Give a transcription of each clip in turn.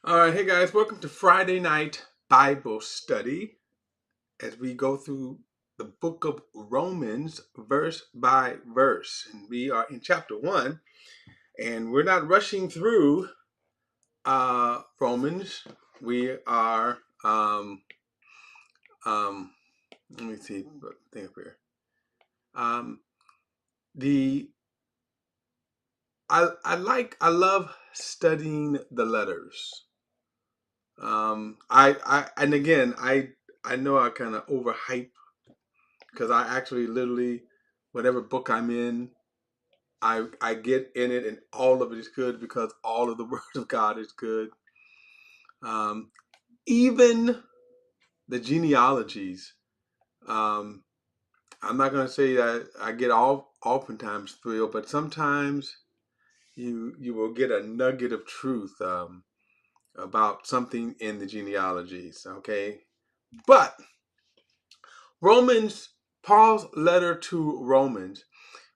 All right, hey guys, welcome to Friday Night Bible Study as we go through the book of Romans verse by verse. And we are in chapter 1, and we're not rushing through Romans. We are, um, let me see, what thing up here. Um, the I love studying the letters. And again, I know I kind of overhype because I actually literally, whatever book I'm in, I get in it and all of it is good because all of the Word of God is good. Um, Even the genealogies. Um, I'm not going to say that I get oftentimes thrilled, but sometimes you will get a nugget of truth about something in the genealogies. Okay, but Romans, Paul's letter to Romans.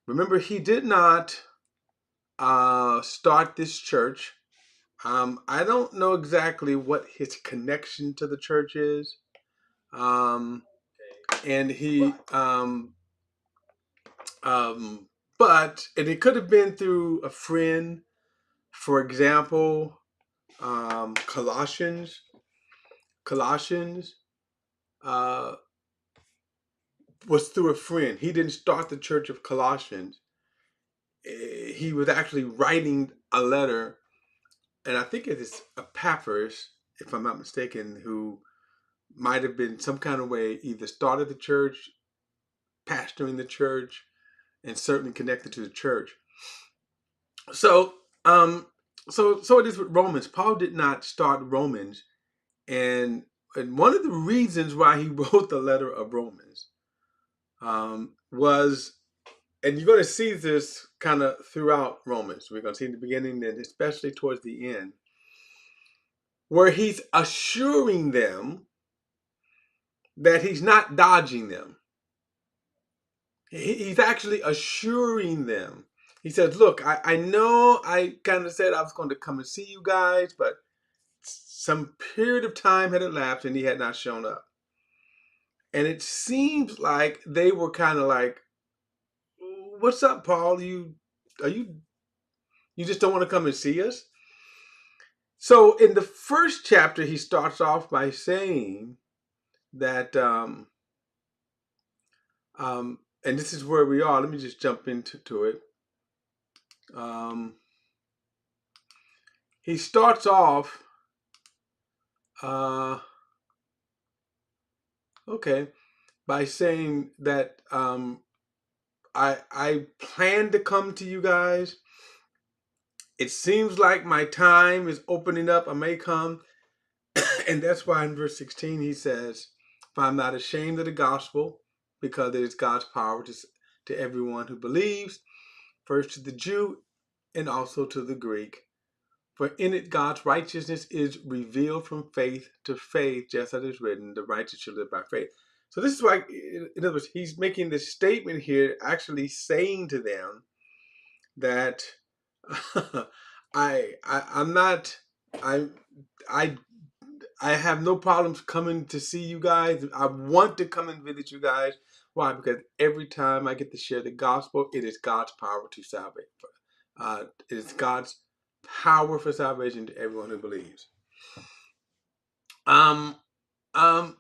Remember, he did not start this church. I don't know exactly what his connection to the church is. Um, and he, um, and it could have been through a friend. For example, Colossians uh, was through a friend. He didn't start the church of Colossians. He was actually writing a letter, and I think it is Epaphras, if I'm not mistaken, who might have been some kind of way either started the church, pastoring the church, and certainly connected to the church. So, so it is with Romans. Paul did not start Romans, and one of the reasons why he wrote the letter of Romans was, and you're going to see this kind of throughout Romans. We're going to see in the beginning and especially towards the end, where he's assuring them that he's not dodging them. He's actually assuring them. He says, look, I know I kind of said I was going to come and see you guys, but some period of time had elapsed and he had not shown up. And it seems like they were kind of like, what's up, Paul? Are you just don't want to come and see us? So in the first chapter, he starts off by saying that, and this is where we are. Let me just jump into it. He starts off, uh, okay, by saying that I plan to come to you guys. It seems like my time is opening up. I may come, and that's why in verse 16 he says, "For I'm not ashamed of the gospel, because it is God's power to everyone who believes, first to the Jew and also to the Greek. For in it God's righteousness is revealed from faith to faith, just as it is written, the righteous shall live by faith." So this is why, in other words, he's making this statement here, actually saying to them that I'm not I I I have no problems coming to see you guys. I want to come and visit you guys. Why? Because every time I get to share the gospel, it is God's power to salvate. It is God's power for salvation to everyone who believes. Um, um,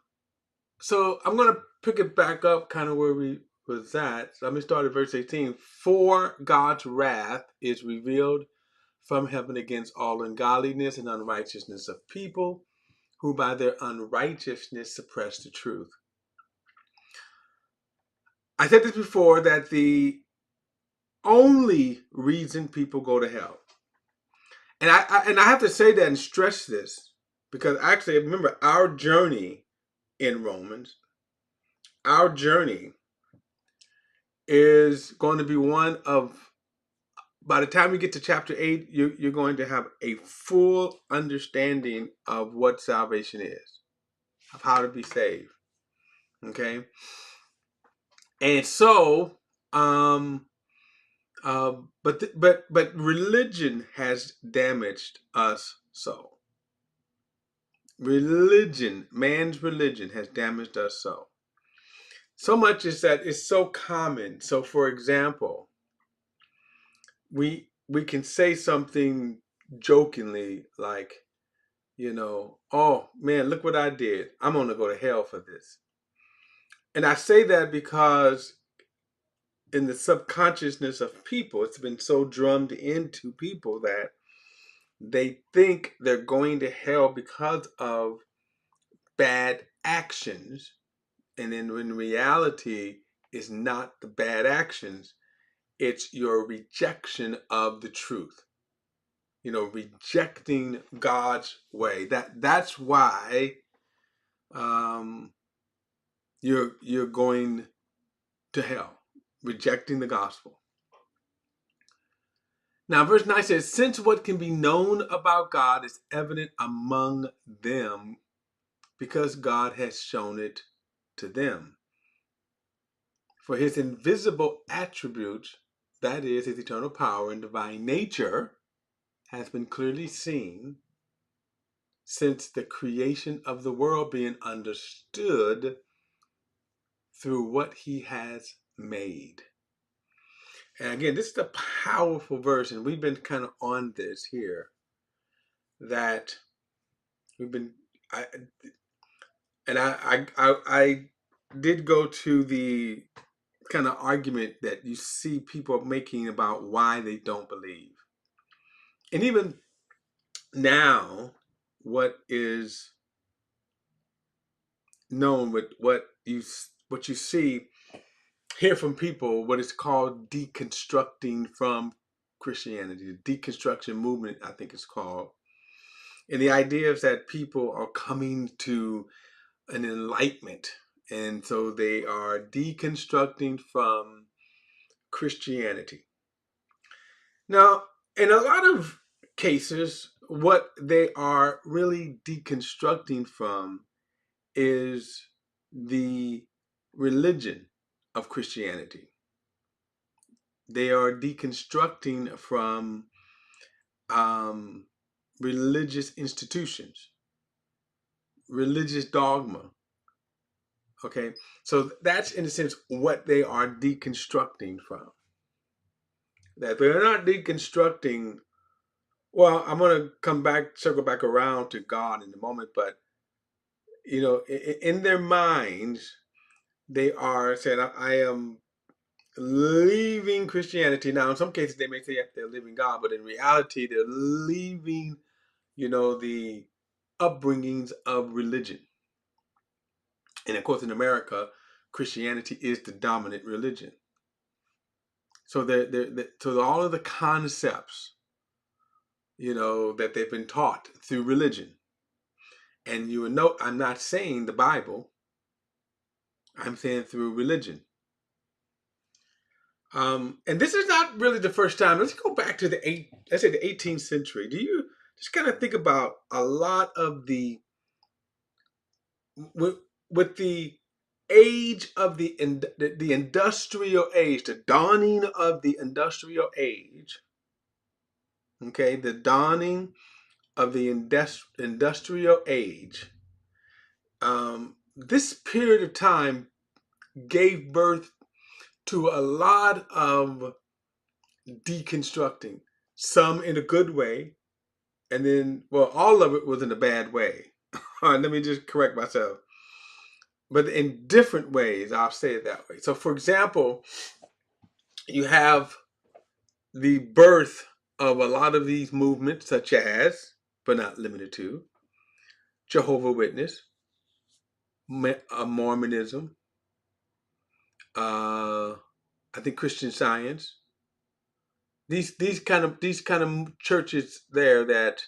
so I'm gonna pick it back up, kind of where we was at. So let me start at verse 18. For God's wrath is revealed from heaven against all ungodliness and unrighteousness of people who by their unrighteousness suppress the truth. I said this before, that the only reason people go to hell, and I have to say that and stress this, because actually, remember, our journey in Romans, our journey is going to be one of, by the time we get to chapter 8, you're going to have a full understanding of what salvation is, of how to be saved. Okay, and so, but religion has damaged us so. Religion, man's religion has damaged us so. So much is that it's so common. So for example, we can say something jokingly like, oh man, look what I did. I'm gonna go to hell for this. And I say that because in the subconsciousness of people, it's been so drummed into people that they think they're going to hell because of bad actions. And then in reality, it's not the bad actions, it's your rejection of the truth. Rejecting God's way. That's why you're going to hell, rejecting the gospel. Now, verse 9 says, since what can be known about God is evident among them, because God has shown it to them. For his invisible attributes, that is, his eternal power and divine nature, has been clearly seen since the creation of the world, being understood through what he has made. And again, this is a powerful verse, and we've been kind of on this here, that we've been, I did go to the kind of argument that you see people making about why they don't believe. And even now, what is known with what you see, hear from people, what is called deconstructing from Christianity, the deconstruction movement, I think it's called. And the idea is that people are coming to an enlightenment, and so they are deconstructing from Christianity. Now, in a lot of cases, what they are really deconstructing from is the religion of Christianity. They are deconstructing from religious institutions, religious dogma. Okay, so that's in a sense what they are deconstructing from. That they're not deconstructing. Well, I'm going to circle back around to God in a moment, but in their minds, they are saying, I am leaving Christianity. Now, in some cases, they may say they're leaving God, but in reality, they're leaving, the upbringings of religion. And of course, in America, Christianity is the dominant religion. So so all of the concepts, that they've been taught through religion. And you will note, I'm not saying the Bible. I'm saying through religion. And this is not really the first time. Let's go back to the 18th century. Do you just kind of think about a lot of with the age of the industrial age, the dawning of the industrial age. Okay, the dawning of the industrial age. This period of time gave birth to a lot of deconstructing, some in a good way, and then, well, all of it was in a bad way. Let me just correct myself. But in different ways, I'll say it that way. So, for example, you have the birth of a lot of these movements, such as, but not limited to, Jehovah's Witness, Mormonism, I think Christian Science. These kind of churches there that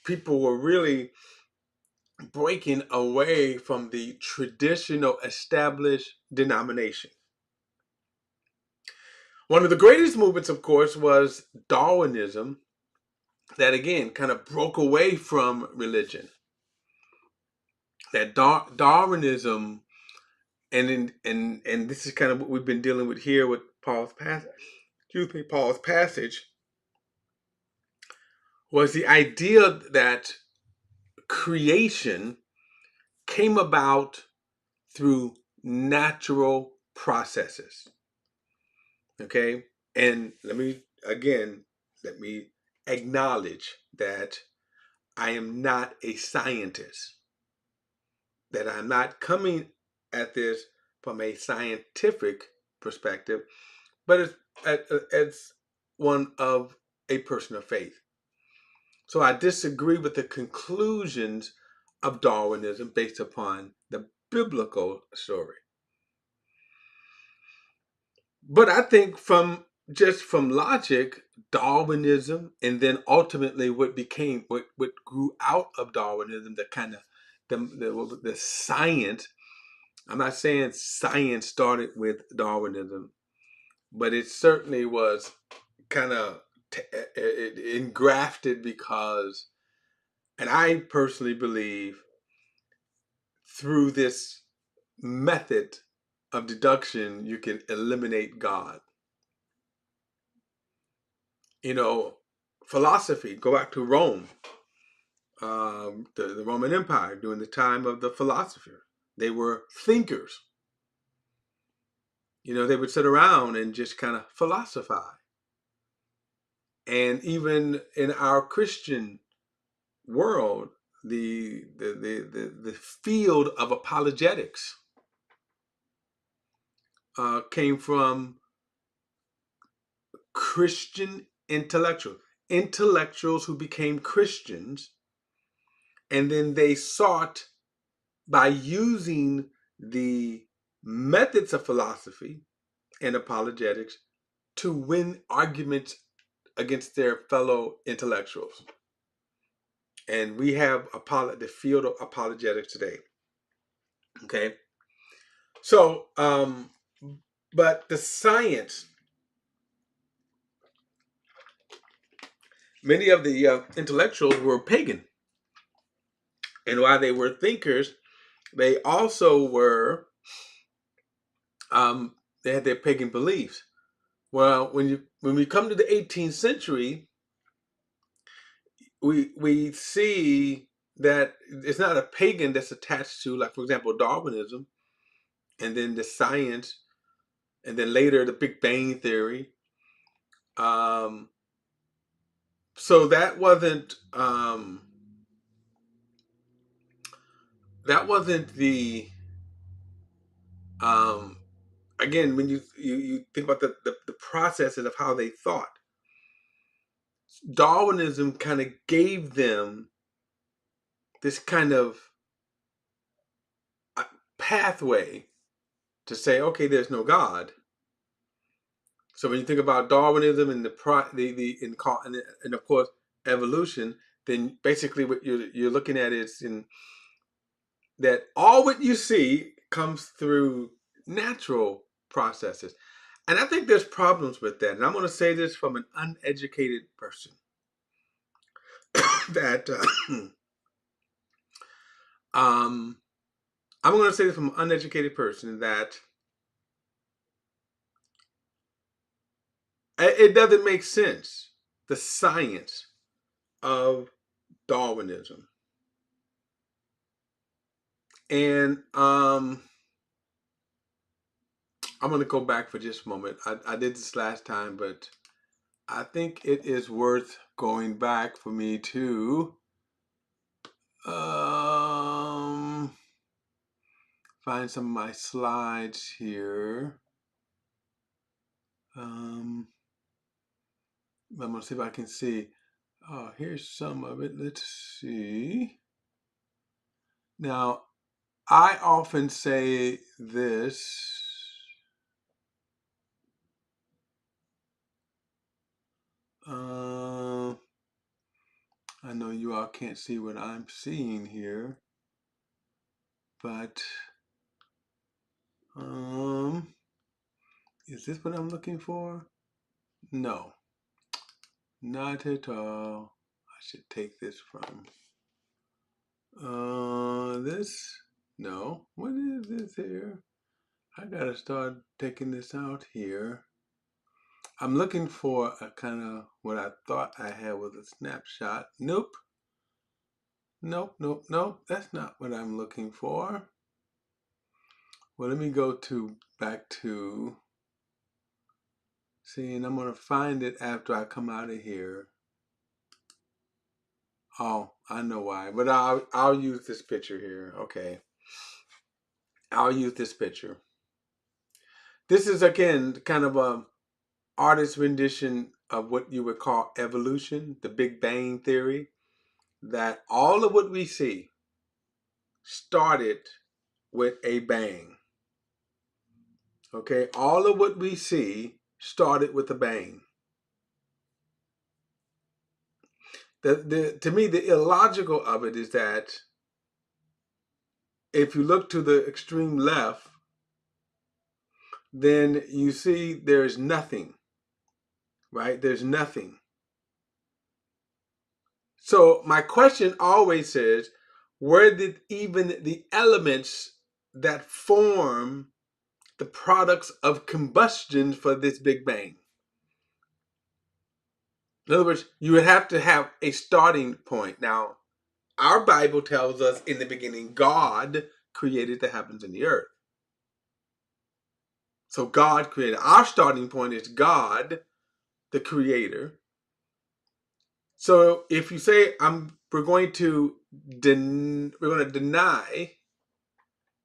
people were really breaking away from the traditional established denomination. One of the greatest movements, of course, was Darwinism, that again kind of broke away from religion. That Darwinism, and this is kind of what we've been dealing with here with Paul's passage. Paul's passage was the idea that creation came about through natural processes. Okay? And let me acknowledge that I am not a scientist, that I'm not coming at this from a scientific perspective, but it's one of a person of faith. So I disagree with the conclusions of Darwinism based upon the biblical story. But I think from logic, Darwinism, and then ultimately what grew out of Darwinism, the kind of the science. I'm not saying science started with Darwinism, but it certainly was kind of engrafted because, and I personally believe, through this method of deduction, you can eliminate God. You know, philosophy, go back to Rome, the Roman Empire during the time of the philosophers. They were thinkers. You know, they would sit around and just kind of philosophize. And even in our Christian world, the field of apologetics came from Christian intellectuals who became Christians, and then they sought, by using the methods of philosophy and apologetics, to win arguments against their fellow intellectuals. And we have the field of apologetics today. Okay, so but the science, many of the intellectuals were pagan, and while they were thinkers, they also were they had their pagan beliefs. Well, when we come to the 18th century, we see that it's not a pagan that's attached to, like, for example, Darwinism, and then the science, and then later the Big Bang Theory. So that wasn't the again, when you think about the processes of how they thought, Darwinism kind of gave them this kind of pathway to say, okay, there's no God. So when you think about Darwinism and and of course evolution, then basically what you're looking at is that all what you see comes through natural processes. And I think there's problems with that. And I'm going to say this from an uneducated person that I'm going to say this from an uneducated person that it doesn't make sense, the science of Darwinism. And I'm going to go back for just a moment. I did this last time, but I think it is worth going back for me to find some of my slides here. I'm going to see if I can see. Oh, here's some of it. Let's see. Now, I often say this. I know you all can't see what I'm seeing here, but is this what I'm looking for? No, not at all. I should take this from this. No, what is this here? I gotta start taking this out here. I'm looking for a kind of what I thought I had was a snapshot. Nope. Nope, nope, nope. That's not what I'm looking for. Well, let me go back to, see, and I'm going to find it after I come out of here. Oh, I know why, but I'll use this picture here. Okay. I'll use this picture. This is, again, kind of a artist's rendition of what you would call evolution, the Big Bang theory, that all of what we see started with a bang. Okay, all of what we see started with a bang. To me, the illogical of it is that if you look to the extreme left, then you see there's nothing, right? There's nothing. So my question always is, where did even the elements that form the products of combustion for this Big Bang? In other words, you would have to have a starting point. Now, our Bible tells us in the beginning, God created the heavens and the earth. So God created. Our starting point is God, the creator. So if you say we're going to deny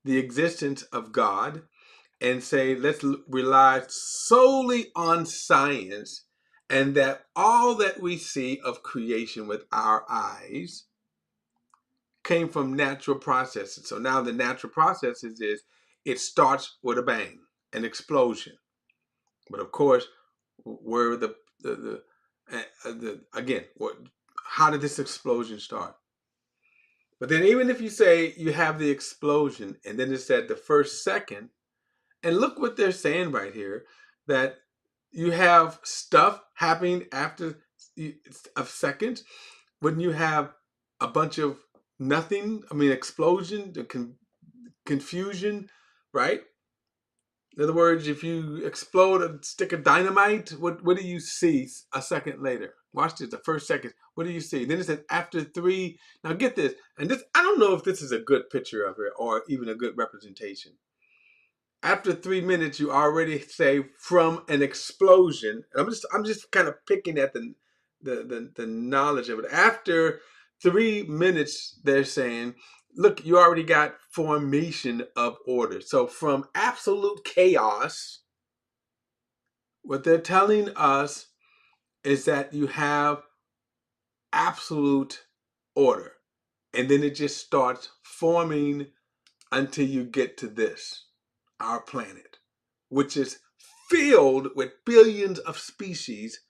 the existence of God and say let's rely solely on science, and that all that we see of creation with our eyes came from natural processes. So now the natural processes is it starts with a bang, an explosion. But of course, where again, how did this explosion start? But then even if you say you have the explosion and then it said the first second, and look what they're saying right here, that you have stuff happening after a second when you have a bunch of nothing, explosion, confusion, right? In other words, if you explode a stick of dynamite, what do you see a second later? Watch this, the first second. What do you see? Then it says after 3. Now get this, and this, I don't know if this is a good picture of it or even a good representation. After 3 minutes, you already say from an explosion. And I'm just kind of picking at the knowledge of it. After 3 minutes, they're saying, look, you already got formation of order. So from absolute chaos, what they're telling us is that you have absolute order. And then it just starts forming until you get to this, our planet, which is filled with billions of species,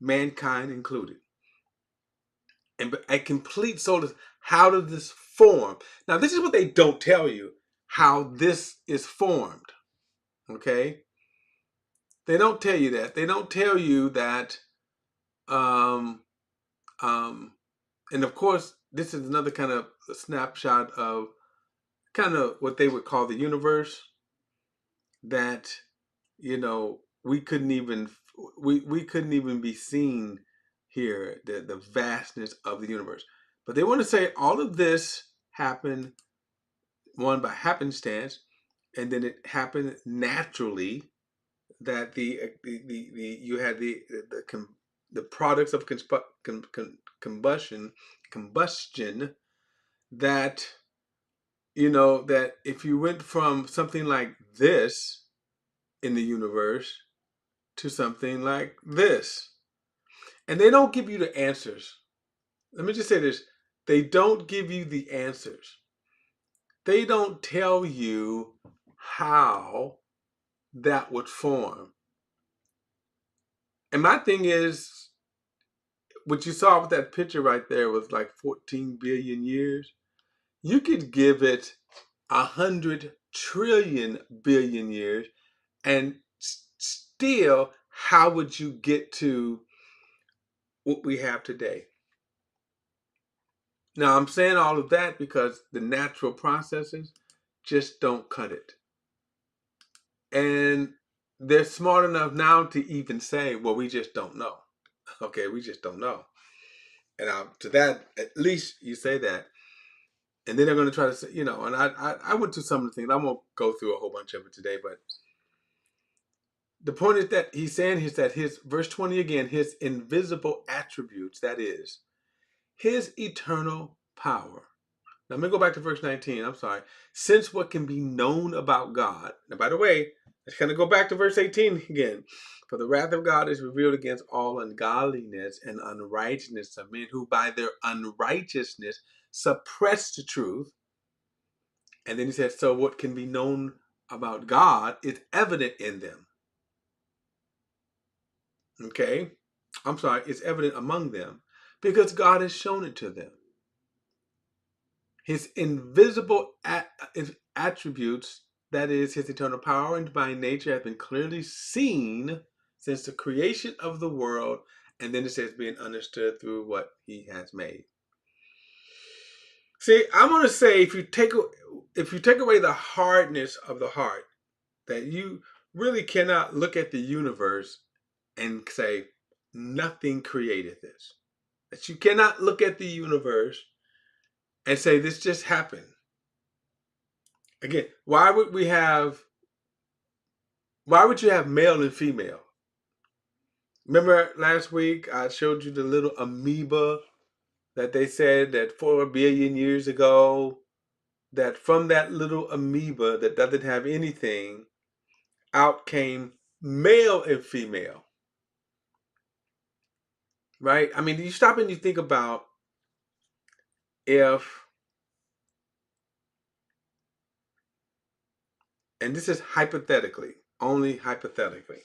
mankind included. And a complete solar, how does this form? Now, this is what they don't tell you, how this is formed, okay? They don't tell you that. They don't tell you that, um, and of course, this is another kind of a snapshot of kind of what they would call the universe, that, we couldn't even be seen here, the vastness of the universe. But they want to say all of this happened, one, by happenstance, and then it happened naturally, that you had the products of combustion, that that if you went from something like this in the universe to something like this, and they don't give you the answers. Let me just say this: they don't give you the answers. They don't tell you how that would form. And my thing is, what you saw with that picture right there was like 14 billion years. You could give it 100 trillion billion years, and still, how would you get to what we have today? Now, I'm saying all of that because the natural processes just don't cut it. And they're smart enough now to even say, well, we just don't know. Okay, we just don't know. And to that, at least you say that. And then they're going to try to say, and I went through some of the things. I won't go through a whole bunch of it today, but the point is that he's saying is that his, verse 20 again, his invisible attributes, that is, his eternal power. Now, I'm going to go back to verse 19. I'm sorry. Since what can be known about God. Now, by the way, let's kind of go back to verse 18 again. For the wrath of God is revealed against all ungodliness and unrighteousness of men who by their unrighteousness suppress the truth. And then he says, so what can be known about God is evident in them. Okay? I'm sorry, it's evident among them because God has shown it to them. His invisible attributes, that is, his eternal power and divine nature, have been clearly seen since the creation of the world. And then it says being understood through what he has made. See, I'm going to say if you take away the hardness of the heart, that you really cannot look at the universe and say nothing created this. That you cannot look at the universe and say this just happened. Again, why would you have male and female? Remember last week I showed you the little amoeba that they said that 4 billion years ago, that from that little amoeba that doesn't have anything, out came male and female. Right? I mean, you stop and you think about if, and this is hypothetically, only hypothetically.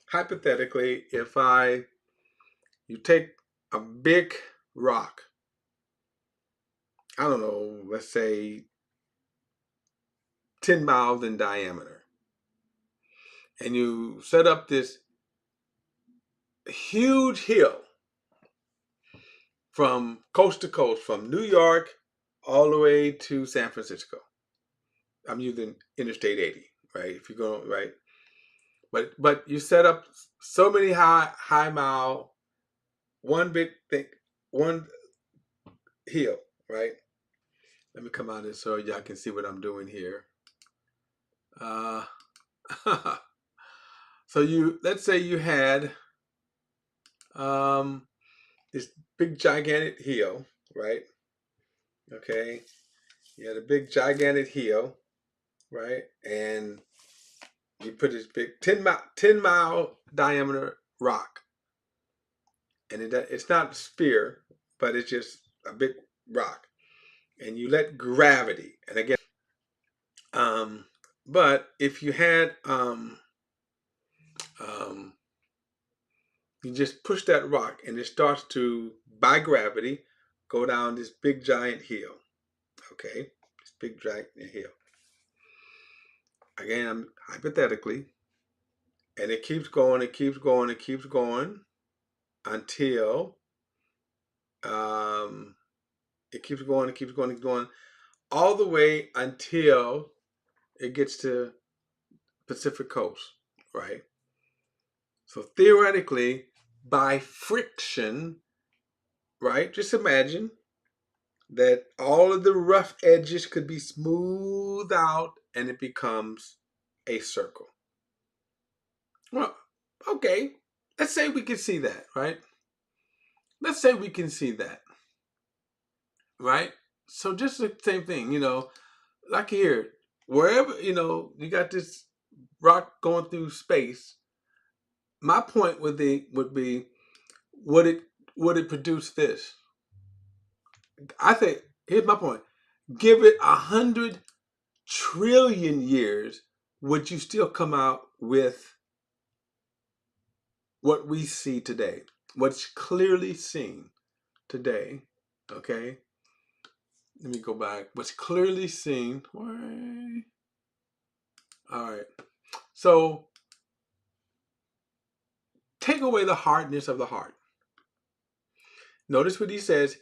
Hypothetically, if you take a big rock, I don't know, let's say 10 miles in diameter, and you set up this huge hill from coast to coast, from New York all the way to San Francisco. I'm using Interstate 80, right? If you're going, right? But you set up so many high mile, one big thing, one hill, right? Let me come out of this so y'all can see what I'm doing here. So let's say you had this big gigantic hill, right? Okay, you had a big gigantic hill, right? And you put this big 10 mile diameter rock, and it's not a sphere, but it's just a big rock, and you let gravity, and again, but if you had you just push that rock and it starts to, by gravity, go down this big giant hill. Okay, this big giant hill. Again, I'm hypothetically, and it keeps going, it keeps going, it keeps going until it keeps going, it keeps going, it keeps going, all the way until it gets to Pacific coast, right? So theoretically, by friction, right? Just imagine that all of the rough edges could be smoothed out and it becomes a circle. Well, okay, let's say we can see that, right? Let's say we can see that, right? So just the same thing, like here, wherever, you got this rock going through space. My point would be, would it produce this? I think, here's my point. Give it 100 trillion years, would you still come out with what we see today? What's clearly seen today, okay? Let me go back. What's clearly seen. All right. So take away the hardness of the heart. Notice what he says,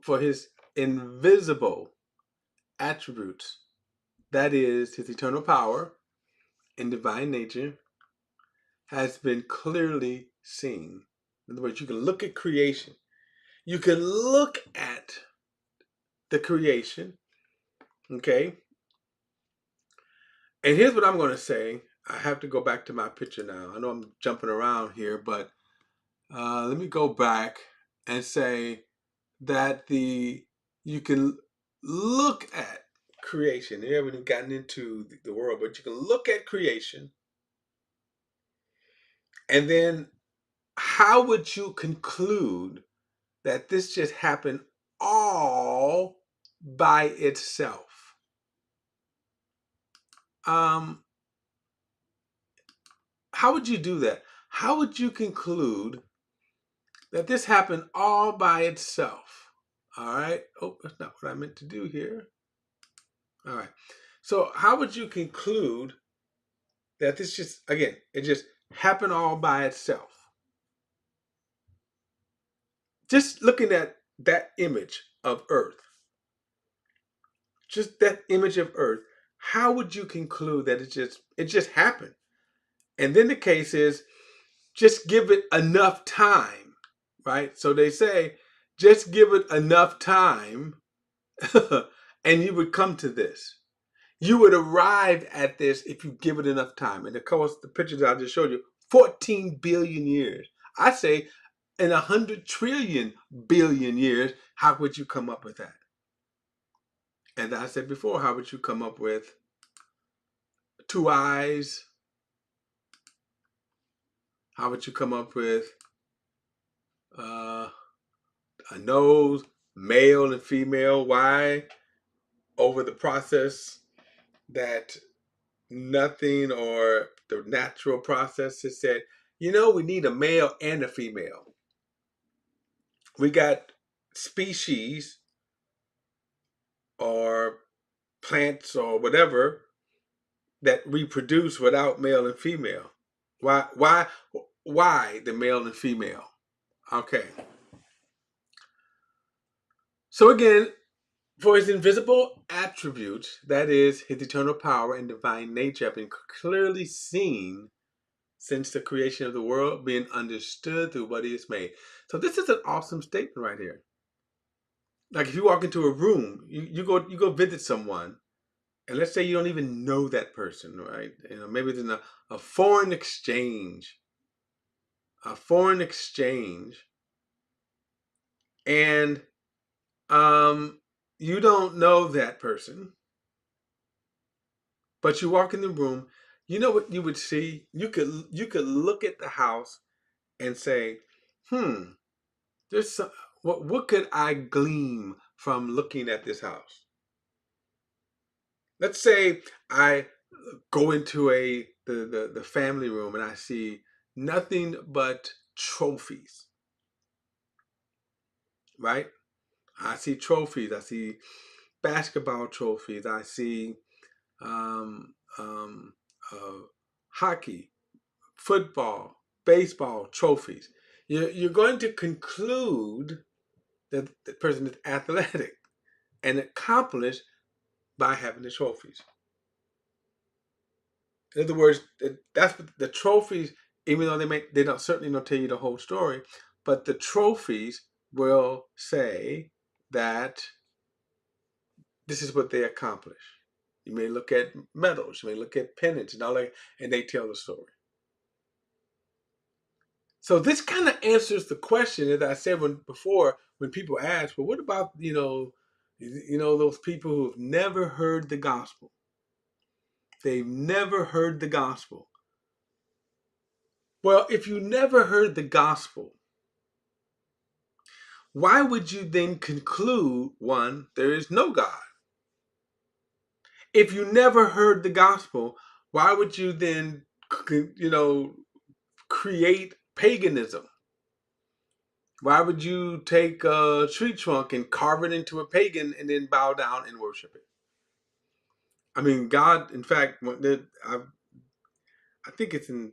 for his invisible attributes, that is, his eternal power and divine nature, has been clearly seen. In other words, you can look at creation. You can look at the creation. Okay. And here's what I'm going to say. I have to go back to my picture now. I know I'm jumping around here, but let me go back and say that you can look at creation. You haven't gotten into the world, but you can look at creation, and then how would you conclude that this just happened all by itself? Um, how would you do that? How would you conclude that this happened all by itself? All right. Oh, that's not what I meant to do here. All right. So, how would you conclude that this just, again, it just happened all by itself? Just looking at that image of Earth, just that image of Earth, how would you conclude that it just happened? And then the case is just give it enough time, right? So they say just give it enough time and you would come to this. You would arrive at this if you give it enough time. And of course, the pictures I just showed you, 14 billion years. I say in 100 trillion billion years, how would you come up with that? And I said before, how would you come up with two eyes? How would you come up with uh, a nose, male and female? Why? Over the process that nothing or the natural process has said, we need a male and a female. We got species or plants or whatever that reproduce without male and female. Why the male and female? Okay. So again, for his invisible attributes, that is his eternal power and divine nature, have been clearly seen since the creation of the world, being understood through what he has made. So this is an awesome statement right here. Like if you walk into a room, you go visit someone, and let's say you don't even know that person, right? Maybe it's in a foreign exchange, and you don't know that person, but you walk in the room. You know what you would see? You could look at the house and say, there's some, what could I glean from looking at this house? Let's say I go into the family room and I see nothing but trophies, right? I see trophies. I see basketball trophies. I see um, um, uh, hockey, football, baseball trophies. You're going to conclude that the person is athletic and accomplished by having the trophies. In other words, that's what the trophies. Even though they don't certainly don't tell you the whole story, but the trophies will say that this is what they accomplished. You may look at medals, you may look at pennants and all that, and they tell the story. So this kind of answers the question that I said before when people ask, well, what about those people who've never heard the gospel? They've never heard the gospel. Well, if you never heard the gospel, why would you then conclude, one, there is no God? If you never heard the gospel, why would you then, create paganism? Why would you take a tree trunk and carve it into a pagan and then bow down and worship it? I mean, God, in fact, I think it's in,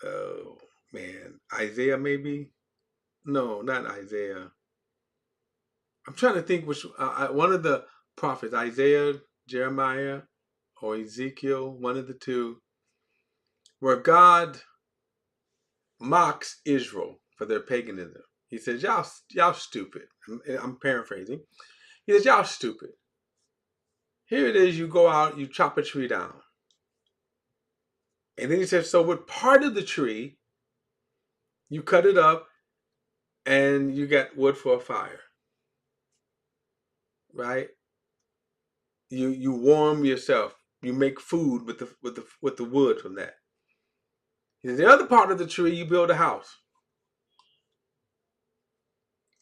oh man, Isaiah maybe? No, not Isaiah. I'm trying to think which one of the prophets, Isaiah, Jeremiah, or Ezekiel, one of the two, where God mocks Israel for their paganism. He says, y'all stupid. I'm paraphrasing. He says, y'all stupid. Here it is, you go out, you chop a tree down. And then he says, so with part of the tree, you cut it up and you get wood for a fire. Right? You warm yourself. You make food with the wood from that. And the other part of the tree, you build a house.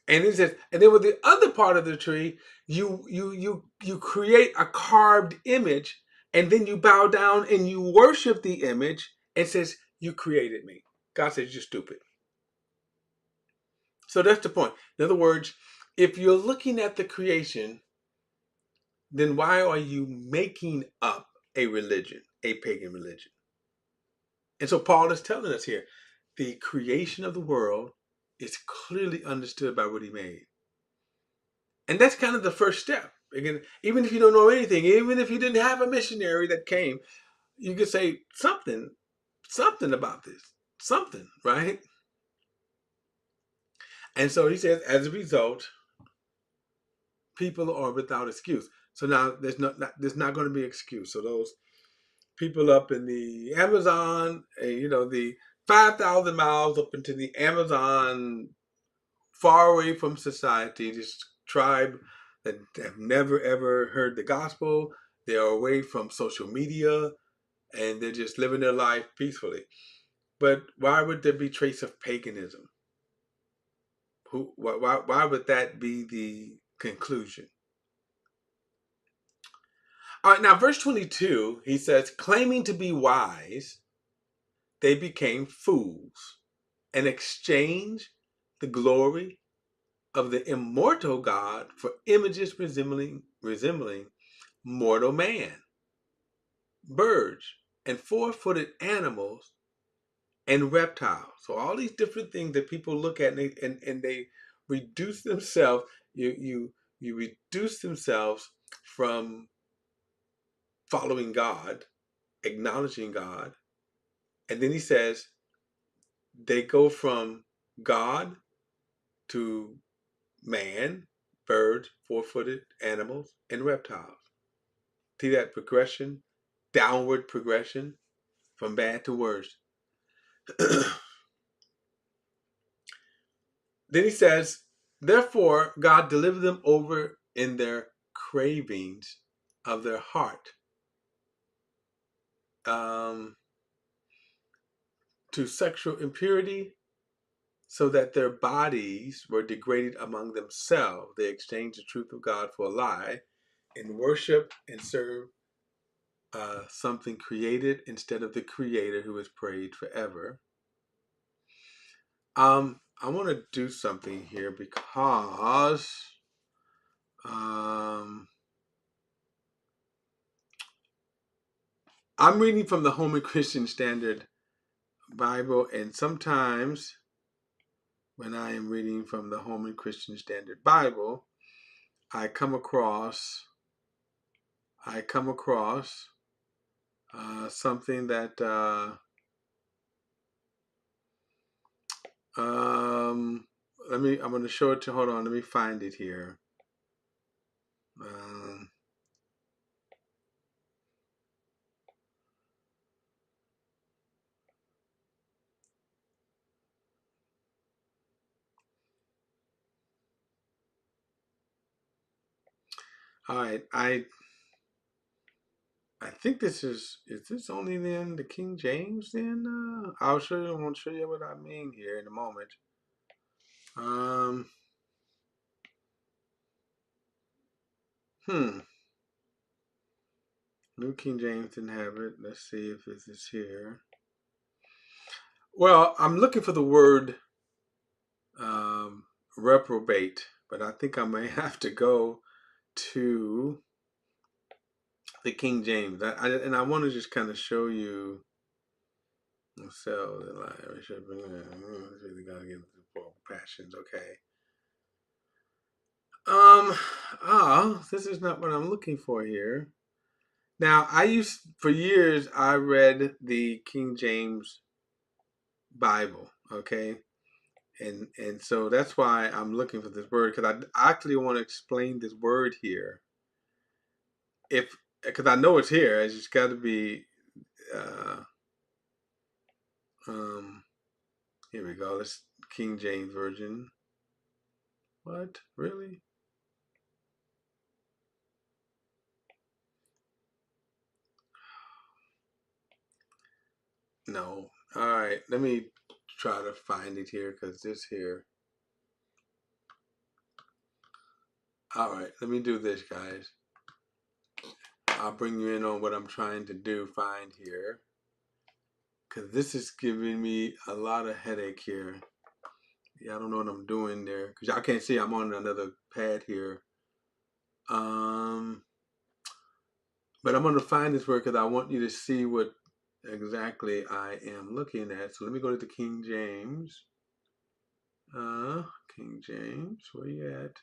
And he says, and then with the other part of the tree, you create a carved image, and then you bow down and you worship the image and says, you created me. God says, you're stupid. So that's the point. In other words, if you're looking at the creation, then why are you making up a religion, a pagan religion? And so Paul is telling us here, the creation of the world is clearly understood by what he made. And that's kind of the first step. Again, even if you don't know anything, even if you didn't have a missionary that came, you could say something about this, something, right? And so he says, as a result, people are without excuse. So now there's not going to be excuse. So those people up in the Amazon, the 5,000 miles up into the Amazon, far away from society, this tribe that have never ever heard the gospel. They are away from social media and they're just living their life peacefully. But why would there be trace of paganism? Why would that be the conclusion? All right, now verse 22, he says, claiming to be wise, they became fools and exchanged the glory of the immortal God for images resembling mortal man, birds, and four-footed animals and reptiles. So all these different things that people look at and they reduce themselves. You reduce themselves from following God, acknowledging God, and then he says they go from God to man, birds, four-footed animals, and reptiles. See that progression, downward progression from bad to worse. Then he says, therefore, God delivered them over in their cravings of their heart to sexual impurity, so that their bodies were degraded among themselves. They exchanged the truth of God for a lie and worship and serve something created instead of the Creator who is praised forever. I want to do something here because I'm reading from the Holman Christian Standard Bible, and sometimes when I am reading from the Holman Christian Standard Bible, I come across something that I'm going to show it to. Hold on, let me find it here. All right, I think this is this only then the King James then? I want to show you what I mean here in a moment. New King James didn't have it. Let's see if this is here. Well, I'm looking for the word reprobate, but I think I may have to go to the King James. I want to just kind of show you. So the lie, really gotta get the passions. Okay. This is not what I'm looking for here. Now, for years, I read the King James Bible, okay? And so that's why I'm looking for this word, because I actually want to explain this word here. If Because I know it's here, it's just got to be. Uh, Here we go. Let's King James version. What really? No. All right. Let me try to find it here because this here. All right. Let me do this, guys. I'll bring you in on what I'm trying to find here, because this is giving me a lot of headache here. Yeah, I don't know what I'm doing there because y'all can't see I'm on another pad here. But I'm going to find this word because I want you to see what exactly I am looking at. So let me go to the King James. King James, where you at?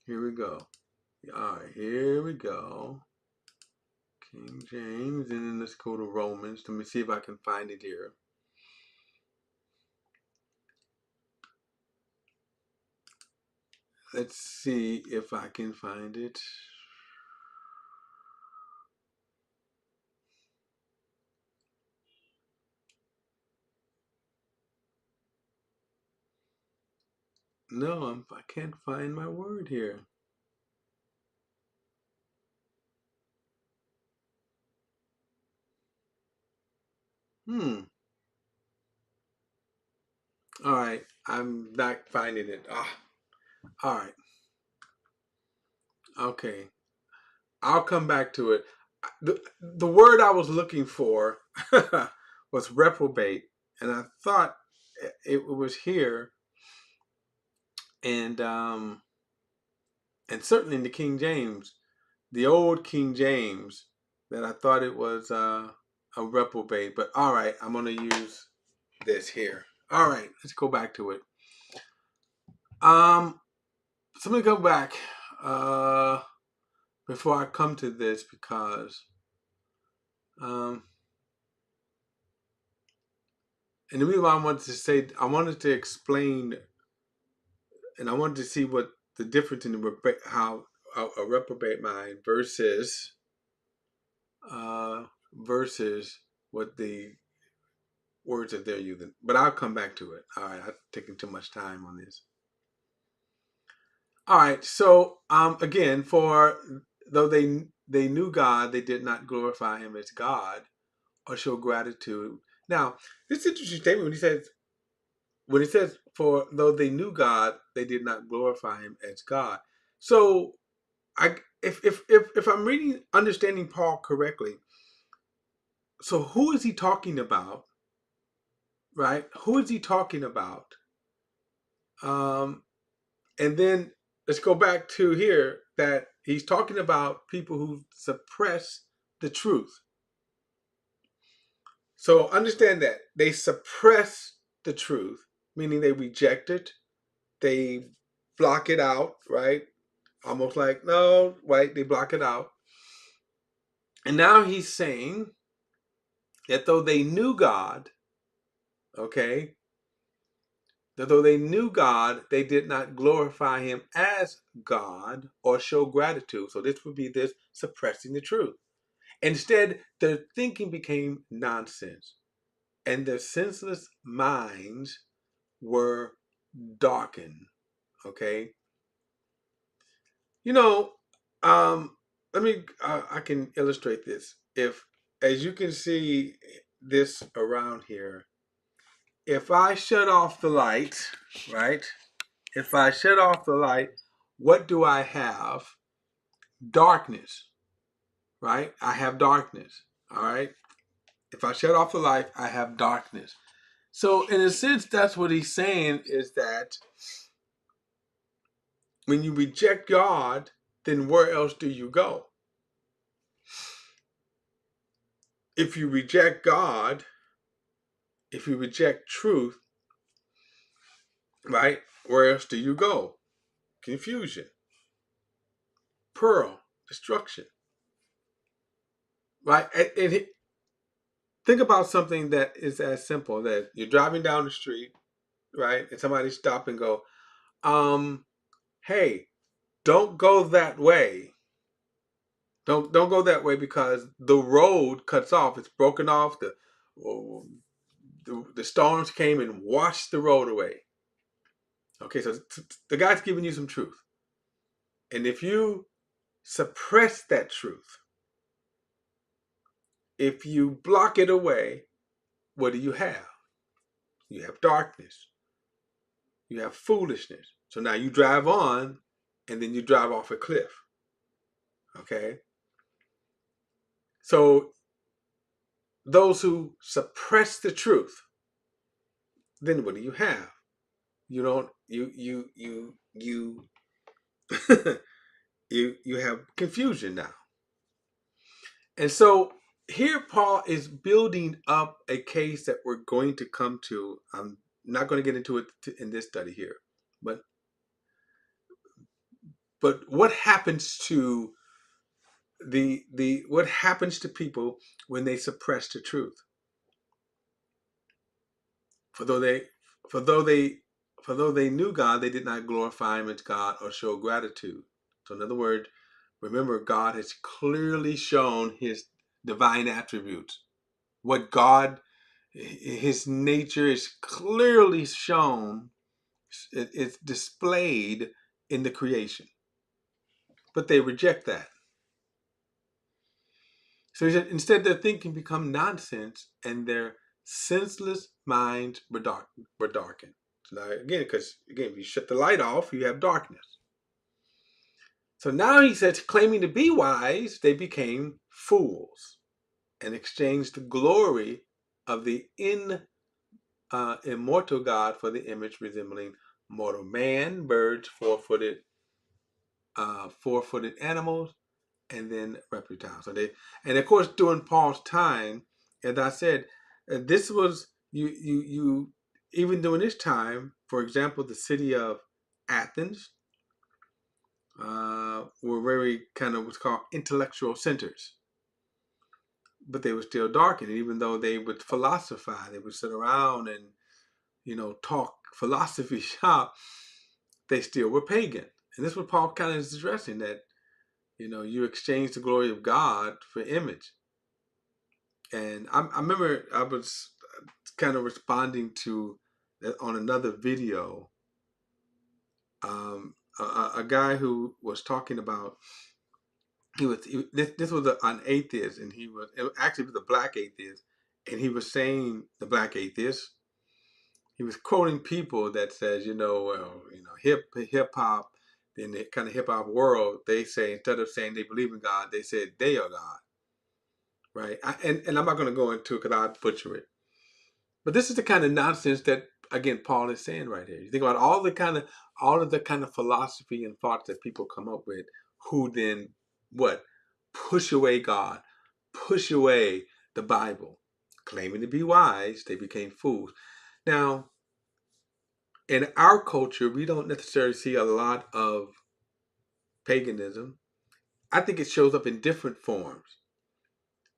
Here we go. All right, here we go. King James, and then let's go to Romans. Let me see if I can find it here. Let's see if I can find it. No, I can't find my word here. All right, I'm not finding it. All right. Okay. I'll come back to it. The word I was looking for was reprobate, and I thought it was here, and certainly in the King James, the old King James, that I thought it was a reprobate. But all right, I'm gonna use this here. All right, let's go back to it. So let me go back before I come to this, because and the reason why I wanted to say, I wanted to explain, and I wanted to see what the difference in how a reprobate mind versus what the words that they're using. But I'll come back to it. All right, I'm taking too much time on this. All right, so again, for though they knew God, they did not glorify Him as God or show gratitude. Now, this is an interesting statement when he says, for though they knew God, they did not glorify Him as God. So, if I'm understanding Paul correctly, so who is he talking about, right? Who is he talking about? Um, and then let's go back to here that he's talking about people who suppress the truth. So understand that they suppress the truth, meaning they reject it, they block it out, right? Almost like, no, right? They block it out. And now he's saying that though they knew God, okay, that though they knew God, they did not glorify Him as God or show gratitude. So this would be this suppressing the truth. Instead, their thinking became nonsense, and their senseless minds were darkened. Okay, you know, let me. I can illustrate this. If, as you can see, this around here. If I shut off the light, right? If I shut off the light, what do I have? Darkness, right? I have darkness. All right. If I shut off the light, I have darkness. So, in a sense, that's what he's saying, is that when you reject God, then where else do you go? If you reject God, if you reject truth, right, where else do you go? Confusion, pearl, destruction, right? Think about something that is as simple that you're driving down the street right? And somebody stop and go, hey, don't go that way. Don't go that way because the road cuts off. It's broken off. The storms came and washed the road away. Okay, so the guy's giving you some truth. And if you suppress that truth, if you block it away, what do you have? You have darkness. You have foolishness. So now you drive on and then you drive off a cliff. Okay? So those who suppress the truth, then what do you have? You don't you you have confusion now. And so here Paul is building up a case that we're going to come to. I'm not going to get into it in this study here. But what happens to the what happens to people when they suppress the truth? For though they for though they for though they knew God, they did not glorify him as God or show gratitude. So in other words, remember God has clearly shown his divine attributes. What God, his nature is clearly shown, it's displayed in the creation. But they reject that. So he said, instead their thinking become nonsense and their senseless minds were darkened. So now again, because again, if you shut the light off, you have darkness. So now he says, claiming to be wise, they became fools and exchanged the glory of the immortal God for the image resembling mortal man, birds, four-footed animals, and then reptiles. So and of course during Paul's time, as I said, this was you even during this time. For example, the city of Athens were very kind of what's called intellectual centers, but they were still dark. And even though they would philosophize, they would sit around and talk philosophy shop, they still were pagan. And this is what Paul kind of is addressing, that you exchange the glory of God for image. And I remember I was kind of responding to on another video, a guy who was talking about this was an atheist, and it was a black atheist, and he was saying, the black atheist, he was quoting people that says, well, hip hop, in the kind of hip hop world, they say, instead of saying they believe in God, they said they are God, right? And I'm not going to go into it because I'd butcher it. But this is the kind of nonsense that, again, Paul is saying right here. You think about all of the kind of philosophy and thoughts that people come up with, who then what push away God, push away the Bible, claiming to be wise, they became fools. Now, in our culture, we don't necessarily see a lot of paganism. I think it shows up in different forms.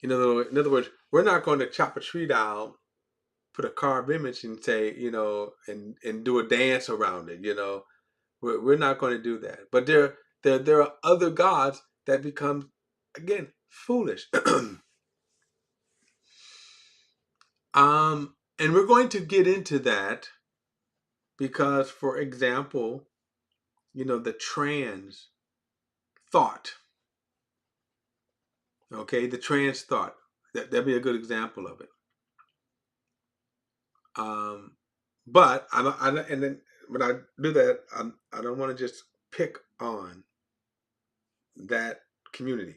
In other words, we're not going to chop a tree down, put a carved image, and say, and do a dance around it. We're not going to do that. But there are other gods that become, again, foolish. And we're going to get into that because, for example, the trans thought. Okay, the trans thought. That'd be a good example of it. Um, but and then when I do that, I don't want to just pick on that community.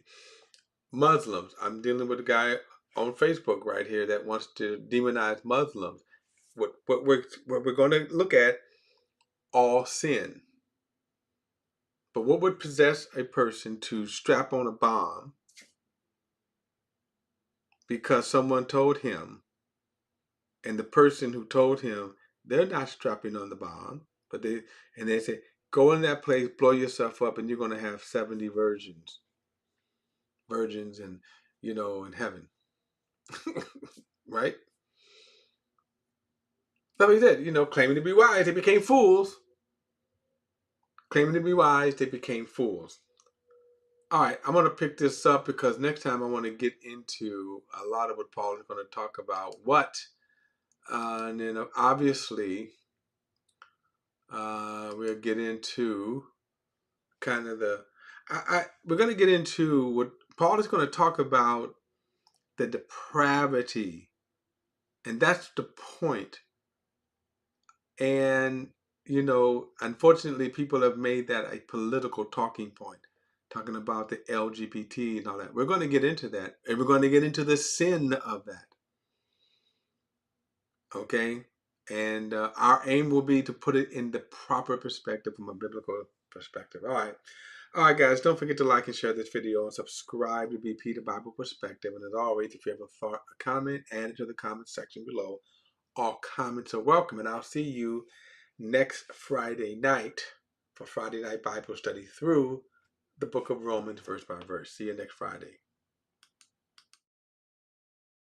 Muslims. I'm dealing with a guy on Facebook right here that wants to demonize Muslims. What we're going to look at, all sin. But what would possess a person to strap on a bomb because someone told him, and the person who told him, they're not strapping on the bomb, but they say, go in that place, blow yourself up, and you're going to have 70 virgins, and in heaven, right? So he said, claiming to be wise, they became fools. Claiming to be wise, they became fools. All right, I'm going to pick this up because next time I want to get into a lot of what Paul is going to talk about. And then obviously we'll get into kind of we're going to get into what Paul is going to talk about, the depravity, and that's the point. And unfortunately, people have made that a political talking point, talking about the LGBT and all that. We're going to get into that, and we're going to get into the sin of that. Okay, and our aim will be to put it in the proper perspective, from a biblical perspective. All right, guys, don't forget to like and share this video and subscribe to BP, the Bible Perspective. And as always, if you have a thought, a comment, add it to the comment section below. All comments are welcome, and I'll see you next Friday night for Friday Night Bible Study through the book of Romans, verse by verse. See you next Friday.